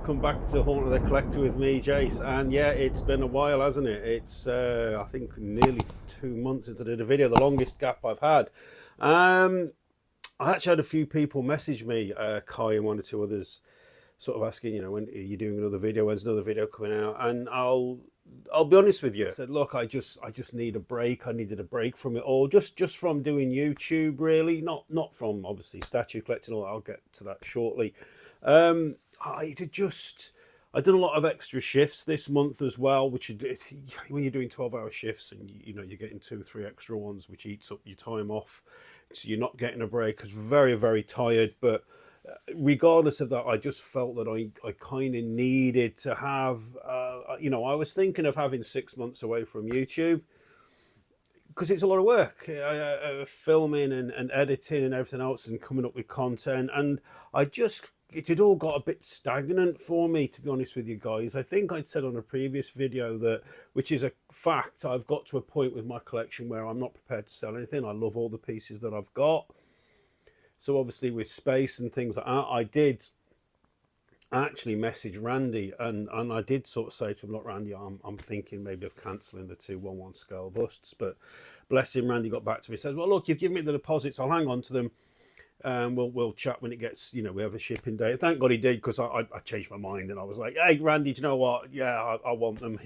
welcome back to Haunt of the Collector with me, Jace. And yeah, it's been a while, hasn't it? It's I think nearly 2 months since I did a video, the longest gap I've had. I actually had a few people message me, Kai and one or two others, sort of asking, when are you doing another video? When's another video coming out? And I'll be honest with you. I said, look, I just need a break. I needed a break from it all, just from doing YouTube, really, not from obviously statue collecting. I'll get to that shortly. I did a lot of extra shifts this month as well, which when you're doing 12-hour shifts and you're getting 2-3 extra ones, which eats up your time off, so you're not getting a break. I was very, very tired, but regardless of that, I just felt that I kind of needed to have, I was thinking of having 6 months away from YouTube because it's a lot of work, filming and editing and everything else and coming up with content. And it had all got a bit stagnant for me, to be honest with you guys. I think I'd said on a previous video that, which is a fact, I've got to a point with my collection where I'm not prepared to sell anything. I love all the pieces that I've got. So obviously with space and things like that, I did actually message Randy and I did sort of say to him, look, Randy, I'm thinking maybe of cancelling the 211 scale busts. But bless him, Randy got back to me and said, well, look, you've given me the deposits, I'll hang on to them. We'll chat when it gets, we have a shipping date. Thank God he did, because I changed my mind and I was like, hey, Randy, do you know what? Yeah, I want them,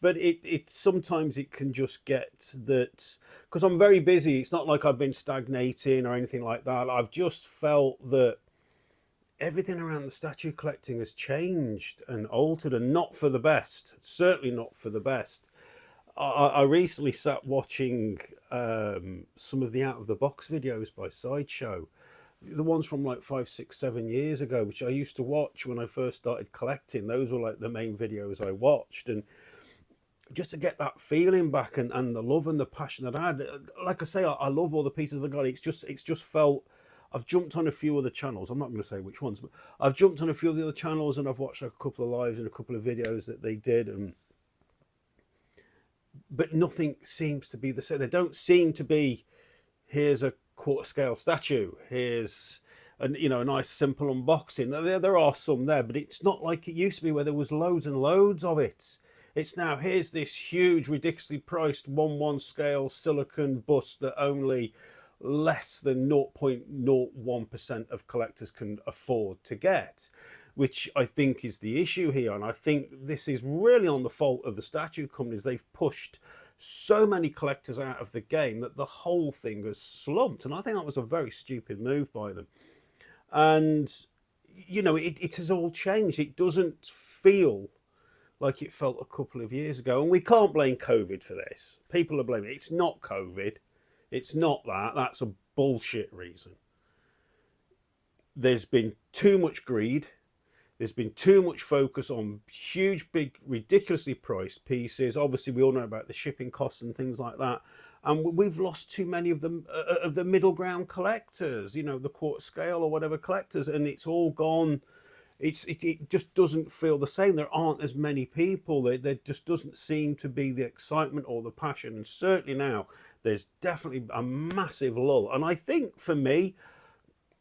But it sometimes it can just get that, because I'm very busy. It's not like I've been stagnating or anything like that. I've just felt that everything around the statue collecting has changed and altered, and not for the best. Certainly not for the best. I recently sat watching some of the out of the box videos by Sideshow, the ones from like 5, 6, 7 years ago, which I used to watch when I first started collecting. Those were like the main videos I watched, and just to get that feeling back and the love and the passion that I had. Like I say, I love all the pieces I got. It's just felt, I've jumped on a few other channels. I'm not going to say which ones, but I've jumped on a few of the other channels and I've watched a couple of lives and a couple of videos that they did, but nothing seems to be the same. They don't seem to be, here's a quarter scale statue, here's a nice simple unboxing. There are some there, but it's not like it used to be where there was loads and loads of it. It's now, here's this huge, ridiculously priced 1/1 scale silicon bust that only less than 0.01% of collectors can afford to get, which I think is the issue here. And I think this is really on the fault of the statue companies. They've pushed so many collectors out of the game that the whole thing has slumped. And I think that was a very stupid move by them. And, it has all changed. It doesn't feel like it felt a couple of years ago. And we can't blame COVID for this. People are blaming it. It's not COVID. It's not that. That's a bullshit reason. There's been too much greed. There's been too much focus on huge, big, ridiculously priced pieces. Obviously, we all know about the shipping costs and things like that. And we've lost too many of them, of the middle ground collectors, the quarter scale or whatever collectors, and it's all gone. It just doesn't feel the same. There aren't as many people. There just doesn't seem to be the excitement or the passion. And certainly now, there's definitely a massive lull. And I think for me,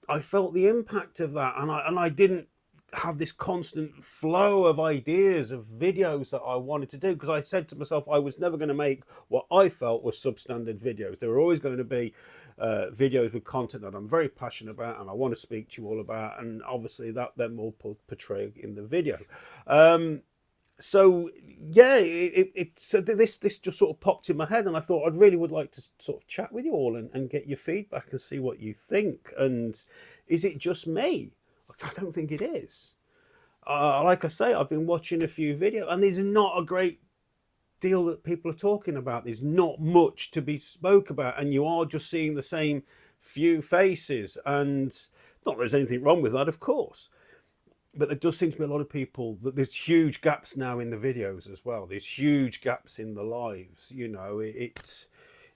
I felt the impact of that. And I didn't have this constant flow of ideas of videos that I wanted to do, because I said to myself I was never going to make what I felt were substandard videos. There were always going to be videos with content that I'm very passionate about and I want to speak to you all about, and obviously that then will portray in the video. So yeah, so this just sort of popped in my head, and I thought I'd really would like to sort of chat with you all and get your feedback and see what you think. And is it just me? I don't think it is. Like I say, I've been watching a few videos and there's not a great deal that people are talking about. There's not much to be spoke about, and you are just seeing the same few faces. And not that there's anything wrong with that, of course, but there does seem to be a lot of people that there's huge gaps now in the videos as well. There's huge gaps in the lives. It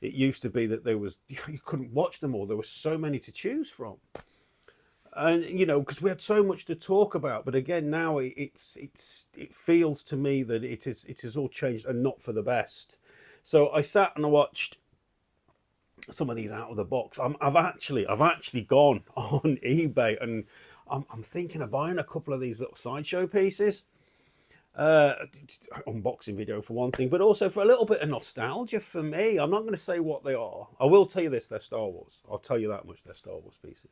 used to be that there was, you couldn't watch them all. There were so many to choose from. And because we had so much to talk about, but again now it feels to me that it has all changed, and not for the best. So I sat and I watched some of these out of the box. I've actually gone on eBay and I'm thinking of buying a couple of these little sideshow pieces. Unboxing video for one thing, but also for a little bit of nostalgia for me. I'm not going to say what they are. I will tell you this: they're Star Wars. I'll tell you that much. They're Star Wars pieces.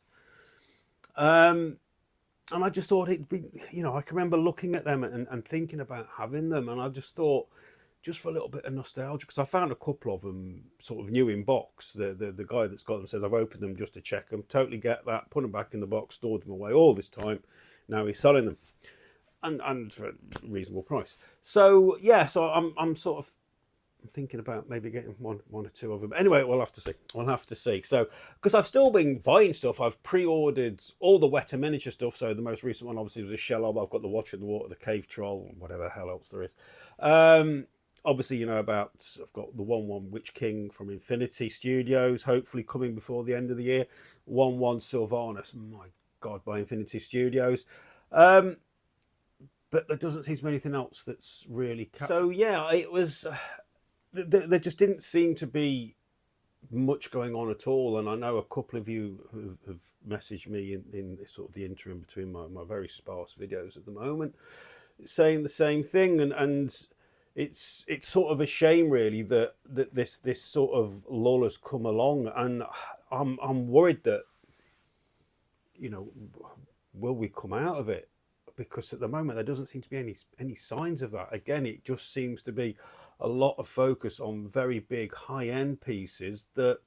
And I just thought it'd be, you know, I can remember looking at them and thinking about having them, and I just thought, just for a little bit of nostalgia, because I found a couple of them sort of new in box. The guy that's got them says I've opened them just to check them. Totally get that. Put them back in the box, stored them away all this time. Now he's selling them, and for a reasonable price. So yeah, so I'm sort of thinking about maybe getting one or two of them. Anyway, we'll have to see. We'll have to see. So, because I've still been buying stuff, I've pre-ordered all the Weta miniature stuff. So the most recent one obviously was a Shelob. I've got the Watcher in the Water, the Cave Troll, whatever the hell else there is. Obviously, you know about, I've got the 1/1 Witch King from Infinity Studios, hopefully coming before the end of the year. 1/1 Sylvanas, my God, by Infinity Studios. But there doesn't seem to be anything else that's really so yeah, it was there just didn't seem to be much going on at all, and I know a couple of you have messaged me in sort of the interim between my very sparse videos at the moment, saying the same thing, and it's sort of a shame really that this sort of lull has come along, and I'm worried that, you know, will we come out of it? Because at the moment there doesn't seem to be any signs of that. Again, it just seems to be a lot of focus on very big high-end pieces that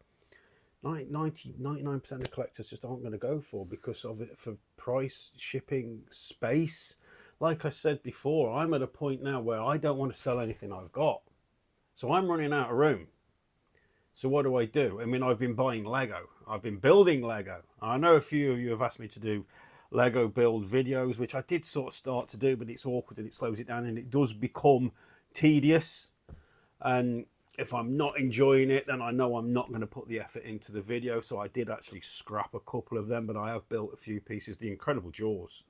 99% of collectors just aren't going to go for because of it, for price, shipping, space. Like I said before, I'm at a point now where I don't want to sell anything I've got, so I'm running out of room. So what do? I mean, I've been buying Lego, I've been building Lego. I know a few of you have asked me to do Lego build videos, which I did sort of start to do, but it's awkward and it slows it down and it does become tedious. And if I'm not enjoying it, then I know I'm not going to put the effort into the video. So I did actually scrap a couple of them, but I have built a few pieces. The Incredible Jaws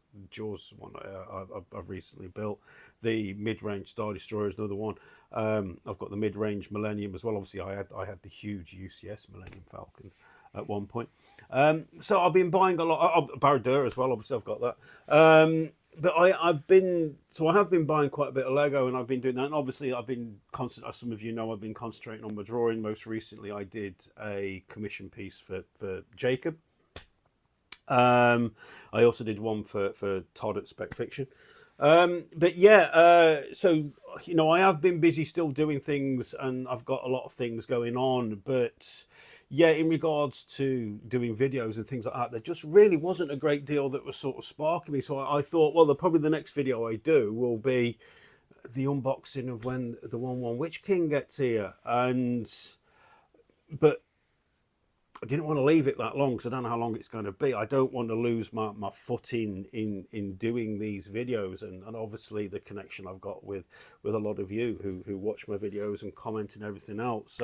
one I've recently built. The mid-range Star Destroyer is another one. I've got the mid-range Millennium as well. Obviously, I had the huge UCS Millennium Falcon at one point. So I've been buying a lot of Barradur as well. Obviously, I've got that. But I have been buying quite a bit of Lego, and I've been doing that. And obviously, I've been constant, as some of you know, I've been concentrating on my drawing. Most recently, I did a commission piece for Jacob. I also did one for Todd at Spec Fiction. But yeah, so you know, I have been busy still doing things, and I've got a lot of things going on. But yeah, in regards to doing videos and things like that, there just really wasn't a great deal that was sort of sparking me. So I thought, well, probably the next video I do will be the unboxing of when the 1/1 Witch King gets here. But I didn't want to leave it that long because I don't know how long it's going to be. I don't want to lose my footing in doing these videos, and obviously the connection I've got with a lot of you who watch my videos and comment and everything else.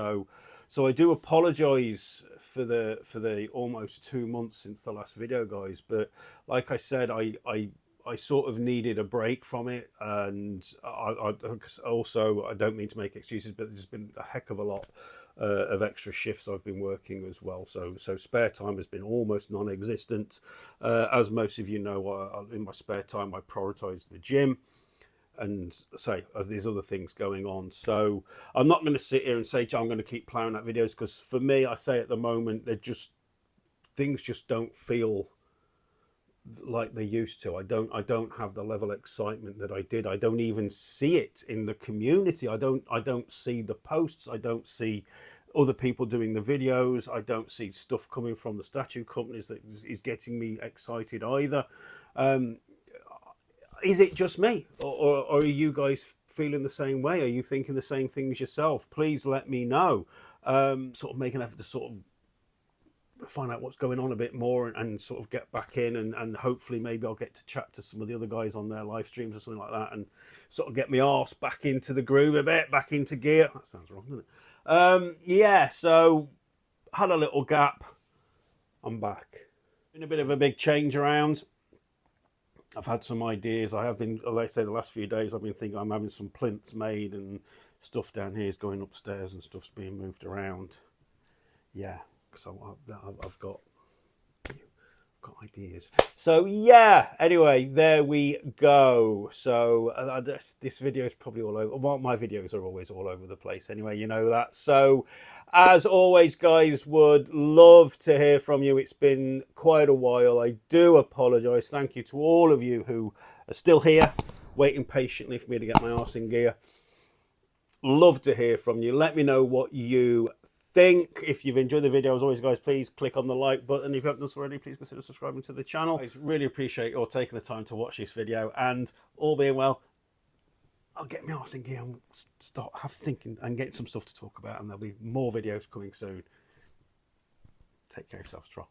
So I do apologise for the almost 2 months since the last video, guys. But like I said, I sort of needed a break from it, and I also, I don't mean to make excuses, but there's been a heck of a lot of extra shifts I've been working as well, so spare time has been almost non-existent. As most of you know, in my spare time I prioritise the gym and say of these other things going on. So I'm not going to sit here and say I'm going to keep ploughing out videos, because for me, I say at the moment, things just don't feel like they used to. I don't have the level of excitement that I did. I don't even see it in the community. I don't see the posts. I don't see other people doing the videos. I don't see stuff coming from the statue companies that is getting me excited either. Is it just me, or are you guys feeling the same way? Are you thinking the same things yourself? Please let me know. Sort of make an effort to sort of find out what's going on a bit more, and sort of get back in, and hopefully maybe I'll get to chat to some of the other guys on their live streams or something like that, and sort of get my arse back into the groove a bit, back into gear. That sounds wrong, doesn't it? Yeah, so had a little gap. I'm back. Been a bit of a big change around. I've had some ideas. I have been, like I say, the last few days I've been thinking I'm having some plinths made, and stuff down here is going upstairs and stuff's being moved around. Yeah. So I've got got ideas. So yeah, anyway, there we go. So this video is probably all over. Well, my videos are always all over the place anyway, you know that. So as always, guys, would love to hear from you. It's been quite a while. I do apologize. Thank you to all of you who are still here waiting patiently for me to get my arse in gear. Love to hear from you. Let me know what you think. If you've enjoyed the video, as always, guys, please click on the like button. If you haven't done so already, please consider subscribing to the channel. I really appreciate you all taking the time to watch this video, and all being well, I'll get my arse in gear and start thinking and get some stuff to talk about, and there'll be more videos coming soon. Take care of yourselves, Troll.